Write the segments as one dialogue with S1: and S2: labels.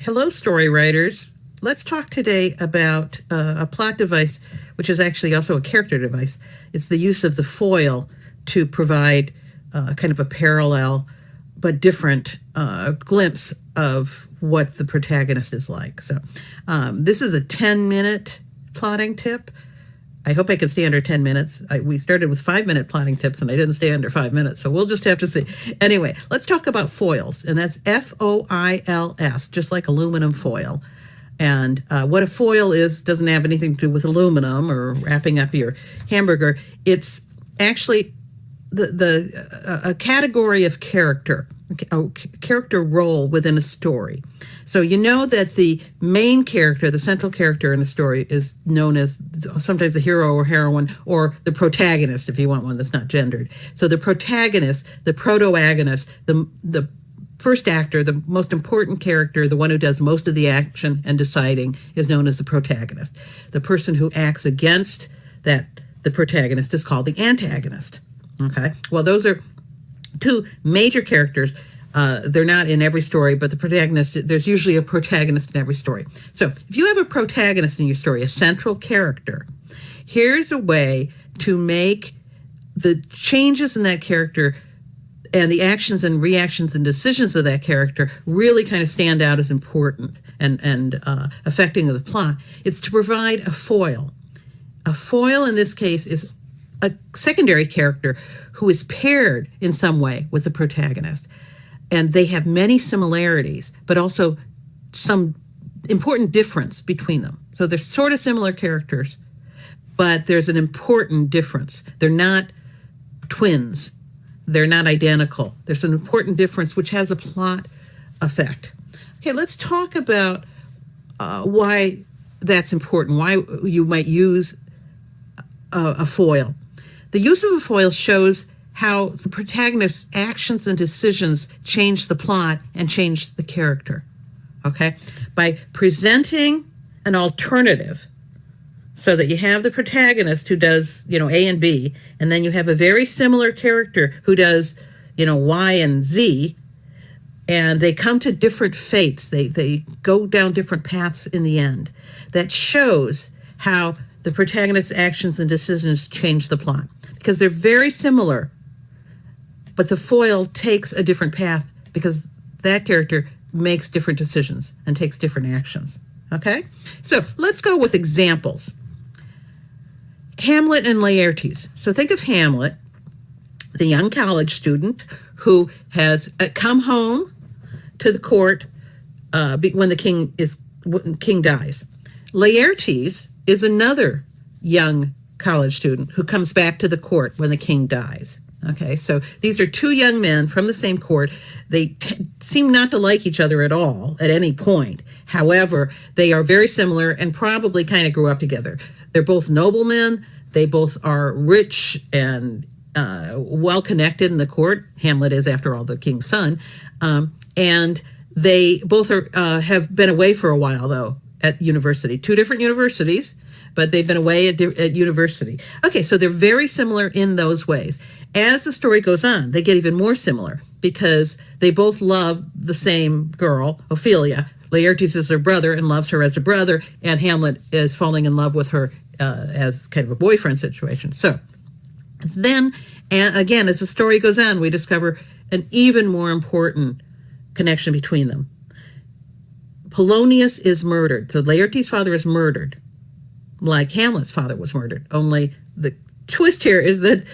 S1: Hello, story writers. Let's talk today about a plot device, which is actually also a character device. It's the use of the foil to provide kind of a parallel but different glimpse of what the protagonist is like. So this is a 10-minute plotting tip. I hope I can stay under 10 minutes. We started with 5-minute plotting tips, and I didn't stay under 5 minutes, so we'll just have to see. Anyway, let's talk about foils, and that's F-O-I-L-S, just like aluminum foil. And what a foil is doesn't have anything to do with aluminum or wrapping up your hamburger. It's actually a category of character, a character role within a story. So you know that the main character, the central character in a story, is known as sometimes the hero or heroine, or the protagonist, if you want one that's not gendered. So the protagonist, the protagonist, the first actor, the most important character, the one who does most of the action and deciding, is known as the protagonist. The person who acts against the protagonist is called the antagonist. Okay, well, those are two major characters. They're not in every story, but the protagonist, there's usually a protagonist in every story. So if you have a protagonist in your story, a central character, here's a way to make the changes in that character and the actions and reactions and decisions of that character really kind of stand out as important and affecting the plot. It's to provide a foil. A foil in this case is a secondary character who is paired in some way with the protagonist. And they have many similarities, but also some important difference between them. So they're sort of similar characters, but there's an important difference. They're not twins. They're not identical. There's an important difference which has a plot effect. Okay, let's talk about why that's important, why you might use a foil. The use of a foil shows how the protagonist's actions and decisions change the plot and change the character, okay? By presenting an alternative so that you have the protagonist who does, A and B, and then you have a very similar character who does, Y and Z, and they come to different fates. They go down different paths in the end. That shows how the protagonist's actions and decisions change the plot, because they're very similar, but the foil takes a different path because that character makes different decisions and takes different actions. Okay? So let's go with examples. Hamlet and Laertes. So think of Hamlet, the young college student who has come home to the court when the king dies. Laertes is another young college student who comes back to the court when the king dies. Okay, so these are two young men from the same court. They seem not to like each other at all at any point. However, they are very similar and probably kind of grew up together. They're both noblemen. They both are rich and well-connected in the court. Hamlet is, after all, the king's son. And they both have been away for a while, though, at university. Two different universities, but they've been away at university. Okay, so they're very similar in those ways. As the story goes on, they get even more similar because they both love the same girl, Ophelia. Laertes is her brother and loves her as a brother, and Hamlet is falling in love with her as kind of a boyfriend situation. So then, and again, as the story goes on, we discover an even more important connection between them. Polonius is murdered. So Laertes' father is murdered, like Hamlet's father was murdered. Only the twist here is that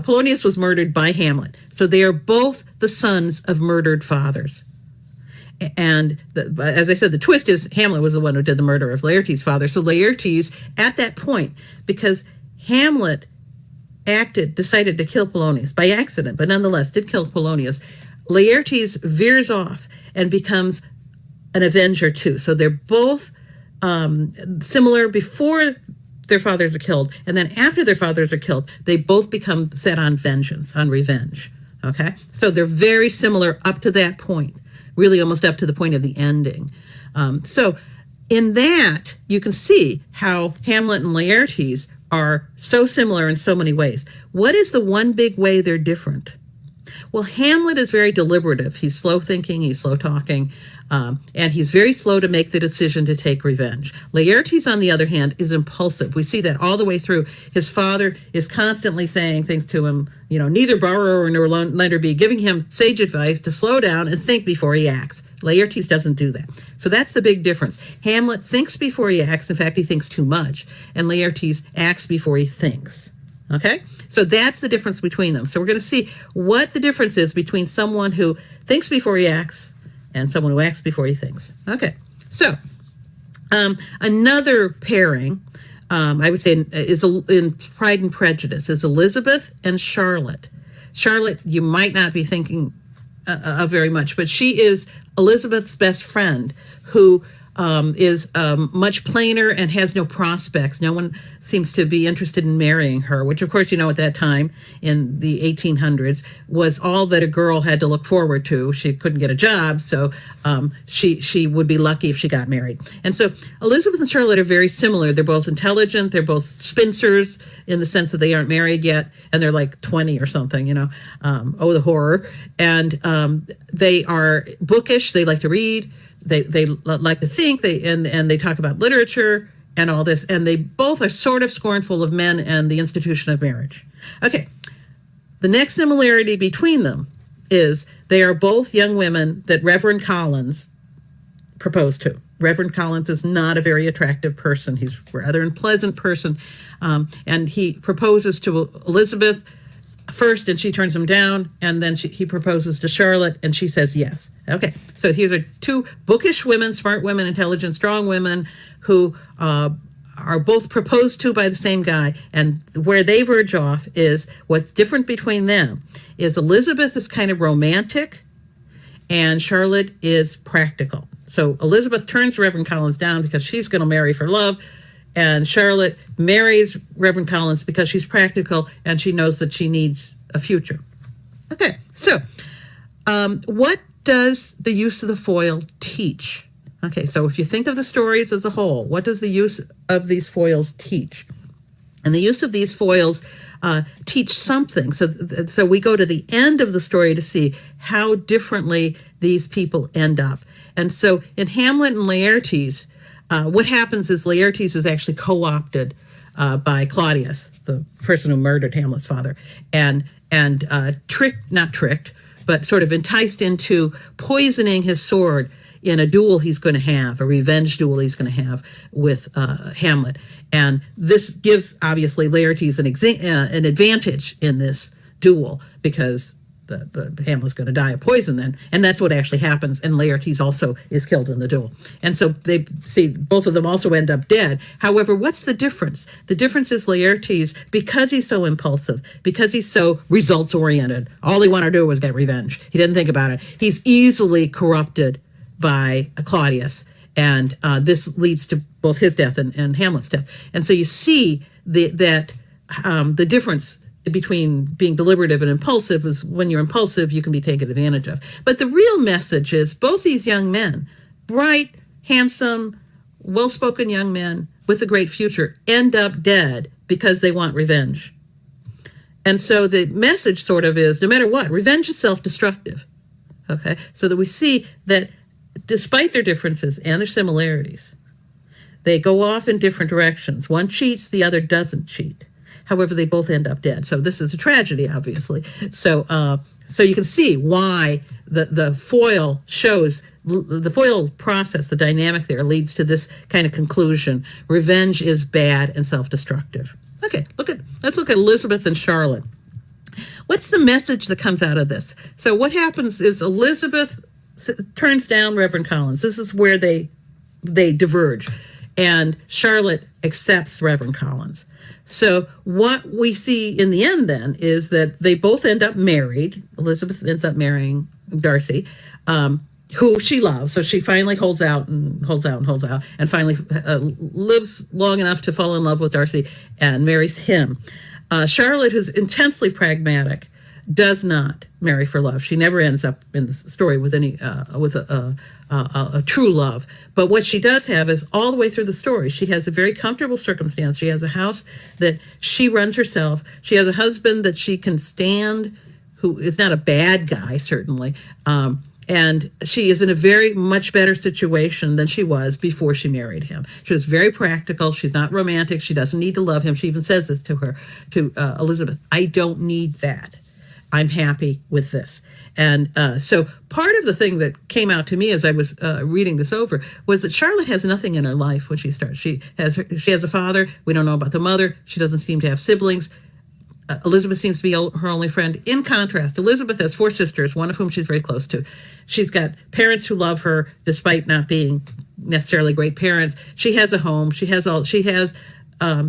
S1: Polonius was murdered by Hamlet. So they are both the sons of murdered fathers. And as I said, the twist is Hamlet was the one who did the murder of Laertes' father. So Laertes, at that point, because Hamlet decided to kill Polonius by accident, but nonetheless did kill Polonius, Laertes veers off and becomes an avenger too. So they're both similar before their fathers are killed, and then after their fathers are killed, they both become set on vengeance, on revenge. Okay? So they're very similar up to that point, really almost up to the point of the ending. So in that, you can see how Hamlet and Laertes are so similar in so many ways. What is the one big way they're different? Well, Hamlet is very deliberative. He's slow thinking, he's slow talking, and he's very slow to make the decision to take revenge. Laertes, on the other hand, is impulsive. We see that all the way through. His father is constantly saying things to him, neither borrower nor lender be, giving him sage advice to slow down and think before he acts. Laertes doesn't do that. So that's the big difference. Hamlet thinks before he acts. In fact, he thinks too much. And Laertes acts before he thinks. Okay? So that's the difference between them. So we're going to see what the difference is between someone who thinks before he acts and someone who acts before he thinks. Okay. So another pairing, I would say, is in Pride and Prejudice, is Elizabeth and Charlotte. Charlotte, you might not be thinking of very much, but she is Elizabeth's best friend who is much plainer and has no prospects. No one seems to be interested in marrying her, which, of course, at that time in the 1800s was all that a girl had to look forward to. She couldn't get a job, so she would be lucky if she got married. And so Elizabeth and Charlotte are very similar. They're both intelligent. They're both spinsters in the sense that they aren't married yet, and they're like 20 or something, oh, the horror. And they are bookish. They like to read. They like to think, and they talk about literature and all this, and they both are sort of scornful of men and the institution of marriage. Okay, the next similarity between them is they are both young women that Reverend Collins proposed to. Reverend Collins is not a very attractive person. He's a rather unpleasant person, and he proposes to Elizabeth first, and she turns him down, and then he proposes to Charlotte, and she says yes. Okay, so these are two bookish women, smart women, intelligent, strong women who are both proposed to by the same guy, and where they verge off is what's different between them is Elizabeth is kind of romantic, and Charlotte is practical. So Elizabeth turns Reverend Collins down because she's going to marry for love, and Charlotte marries Reverend Collins because she's practical and she knows that she needs a future. Okay, so what does the use of the foil teach? Okay, so if you think of the stories as a whole, what does the use of these foils teach? And the use of these foils teach something. So we go to the end of the story to see how differently these people end up. And so in Hamlet and Laertes, what happens is Laertes is actually co-opted by Claudius, the person who murdered Hamlet's father, and not tricked, but sort of enticed into poisoning his sword in a duel he's going to have, a revenge duel he's going to have with Hamlet. And this gives, obviously, Laertes an advantage in this duel because the Hamlet's going to die of poison then, and that's what actually happens, and Laertes also is killed in the duel. And so they see both of them also end up dead. However, what's the difference? The difference is Laertes, because he's so impulsive, because he's so results-oriented, all he wanted to do was get revenge. He didn't think about it. He's easily corrupted by Claudius, and this leads to both his death and Hamlet's death. And so you see that the difference between being deliberative and impulsive is when you're impulsive, you can be taken advantage of. But the real message is both these young men, bright, handsome, well-spoken young men with a great future, end up dead because they want revenge. And so the message sort of is, no matter what, revenge is self-destructive. Okay? So that we see that despite their differences and their similarities, they go off in different directions. One cheats, the other doesn't cheat. However, they both end up dead. So this is a tragedy, obviously. So you can see why the foil shows, the foil process, the dynamic there leads to this kind of conclusion. Revenge is bad and self-destructive. Okay, let's look at Elizabeth and Charlotte. What's the message that comes out of this? So what happens is Elizabeth turns down Reverend Collins. This is where they diverge. And Charlotte accepts Reverend Collins. So what we see in the end then is that they both end up married. Elizabeth ends up marrying Darcy, who she loves. So she finally holds out and finally lives long enough to fall in love with Darcy and marries him. Charlotte, who's intensely pragmatic, does not marry for love. She never ends up in the story with a true love. But what she does have is all the way through the story, she has a very comfortable circumstance. She has a house that she runs herself. She has a husband that she can stand who is not a bad guy, certainly. And she is in a very much better situation than she was before she married him. She was very practical. She's not romantic. She doesn't need to love him. She even says this to Elizabeth. I don't need that. I'm happy with this. And so part of the thing that came out to me as I was reading this over was that Charlotte has nothing in her life when she starts. She has a father. We don't know about the mother. She doesn't seem to have siblings. Elizabeth seems to be her only friend. In contrast, Elizabeth has 4 sisters, one of whom she's very close to. She's got parents who love her despite not being necessarily great parents. She has a home. She has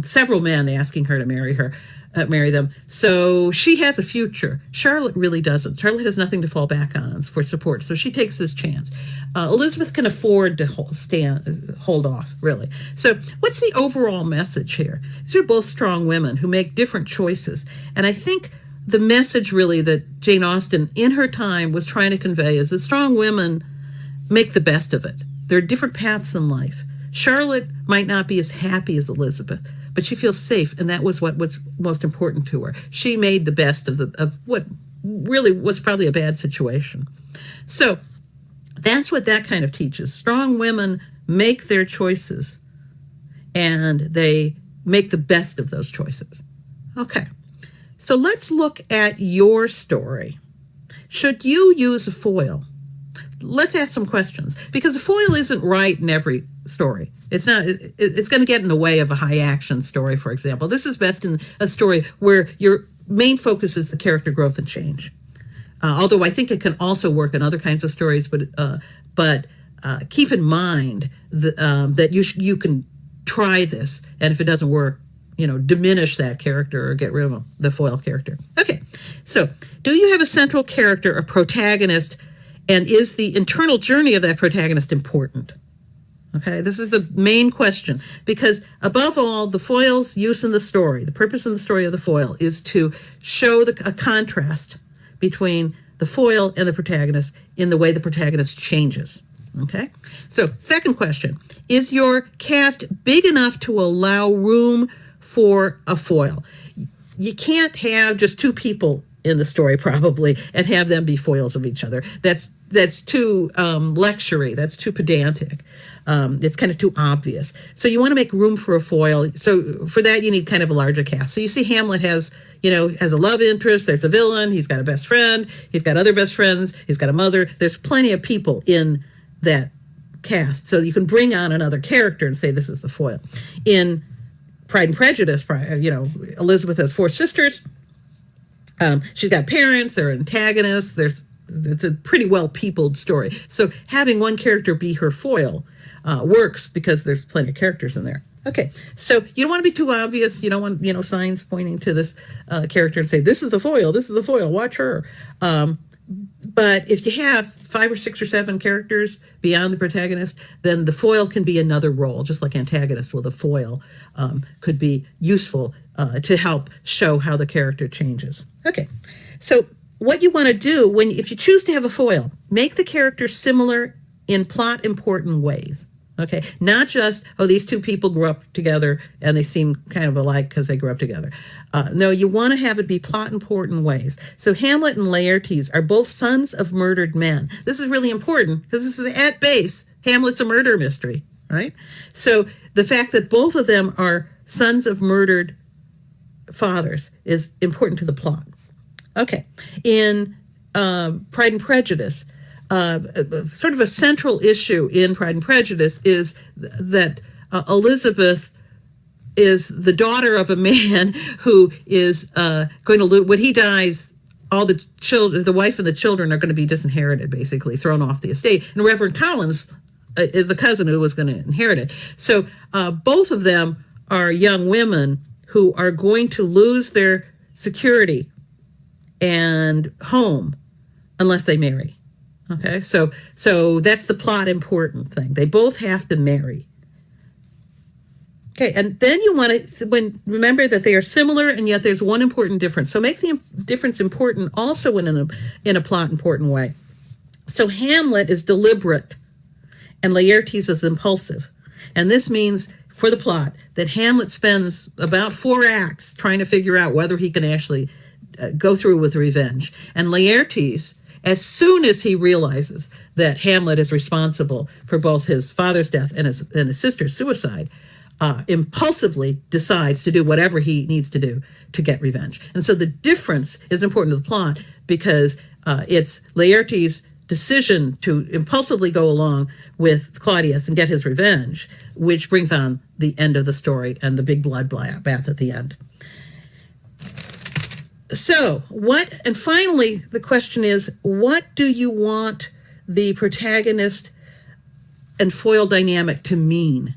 S1: several men asking her to marry them. So she has a future. Charlotte really doesn't. Charlotte has nothing to fall back on for support. So she takes this chance. Elizabeth can afford to hold off, really. So what's the overall message here? These are both strong women who make different choices. And I think the message really that Jane Austen in her time was trying to convey is that strong women make the best of it. There are different paths in life. Charlotte might not be as happy as Elizabeth, but she feels safe, and that was what was most important to her. She made the best of what really was probably a bad situation. So that's what that kind of teaches. Strong women make their choices, and they make the best of those choices. Okay, so let's look at your story. Should you use a foil? Let's ask some questions, because a foil isn't right in every story. It's not. It's going to get in the way of a high action story, for example. This is best in a story where your main focus is the character growth and change. Although I think it can also work in other kinds of stories, but keep in mind that you can try this, and if it doesn't work, diminish that character or get rid of the foil character. Okay, so do you have a central character, a protagonist, and is the internal journey of that protagonist important? Okay, this is the main question, because above all, the foil's use in the story, the purpose in the story of the foil is to show a contrast between the foil and the protagonist in the way the protagonist changes. Okay, so second question, is your cast big enough to allow room for a foil? You can't have just 2 people in the story probably and have them be foils of each other. That's too lectury. That's too pedantic. It's kind of too obvious. So you want to make room for a foil. So for that, you need kind of a larger cast. So you see Hamlet has a love interest. There's a villain. He's got a best friend. He's got other best friends. He's got a mother. There's plenty of people in that cast. So you can bring on another character and say this is the foil. In Pride and Prejudice, Elizabeth has 4 sisters. She's got parents, they're antagonists, it's a pretty well-peopled story. So having one character be her foil works because there's plenty of characters in there. Okay, so you don't want to be too obvious. You don't want, signs pointing to this character and say, this is the foil, watch her. But if you have 5 or 6 or 7 characters beyond the protagonist, then the foil can be another role, just like antagonist. Well, the foil could be useful to help show how the character changes. Okay, so what you want to do if you choose to have a foil, make the character similar in plot important ways. Okay, not just, these 2 people grew up together and they seem kind of alike because they grew up together. No, you want to have it be plot important ways. So Hamlet and Laertes are both sons of murdered men. This is really important because this is at base, Hamlet's a murder mystery, right? So the fact that both of them are sons of murdered fathers is important to the plot. Okay, in Pride and Prejudice, sort of a central issue in Pride and Prejudice is that Elizabeth is the daughter of a man who is going to lose. When he dies, all the children, the wife and the children, are going to be disinherited, basically thrown off the estate. And Reverend Collins is the cousin who was going to inherit it. So both of them are young women who are going to lose their security and home unless they marry. Okay, so that's the plot important thing. They both have to marry. Okay, and then you want to remember that they are similar and yet there's one important difference. So make the difference important also in a plot important way. So Hamlet is deliberate and Laertes is impulsive. And this means for the plot that Hamlet spends about 4 acts trying to figure out whether he can actually go through with revenge. And Laertes, as soon as he realizes that Hamlet is responsible for both his father's death and his sister's suicide, impulsively decides to do whatever he needs to do to get revenge. And so the difference is important to the plot because it's Laertes' decision to impulsively go along with Claudius and get his revenge, which brings on the end of the story and the big bloodbath at the end. So and finally, the question is, what do you want the protagonist and foil dynamic to mean?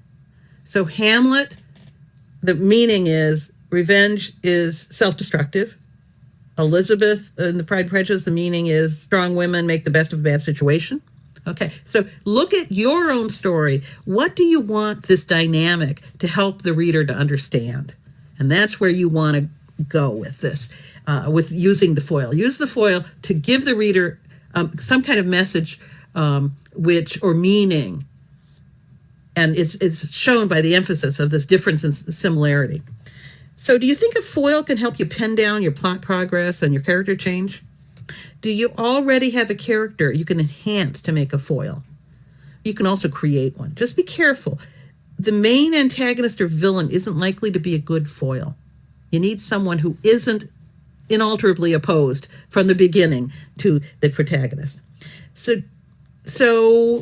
S1: So Hamlet, the meaning is revenge is self-destructive. Elizabeth in the Pride and Prejudice, the meaning is strong women make the best of a bad situation. Okay, so look at your own story. What do you want this dynamic to help the reader to understand? And that's where you want to go with this, with using the foil. Use the foil to give the reader some kind of message or meaning. And it's shown by the emphasis of this difference and similarity. So do you think a foil can help you pin down your plot progress and your character change? Do you already have a character you can enhance to make a foil? You can also create one. Just be careful. The main antagonist or villain isn't likely to be a good foil. You need someone who isn't inalterably opposed from the beginning to the protagonist. So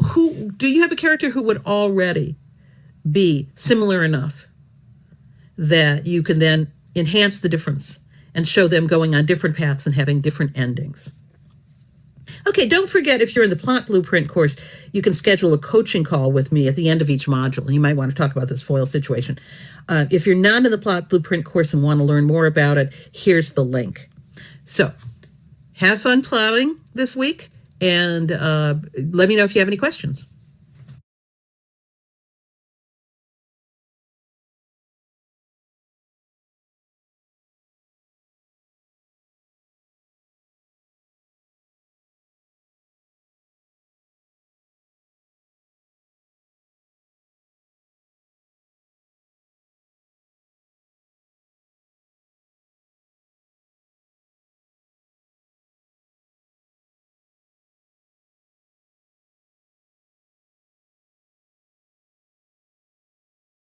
S1: who do you have a character who would already be similar enough that you can then enhance the difference and show them going on different paths and having different endings? Okay, don't forget, if you're in the Plot Blueprint course, you can schedule a coaching call with me at the end of each module. You might want to talk about this foil situation. If you're not in the Plot Blueprint course and want to learn more about it, here's the link. So have fun plotting this week, and let me know if you have any questions.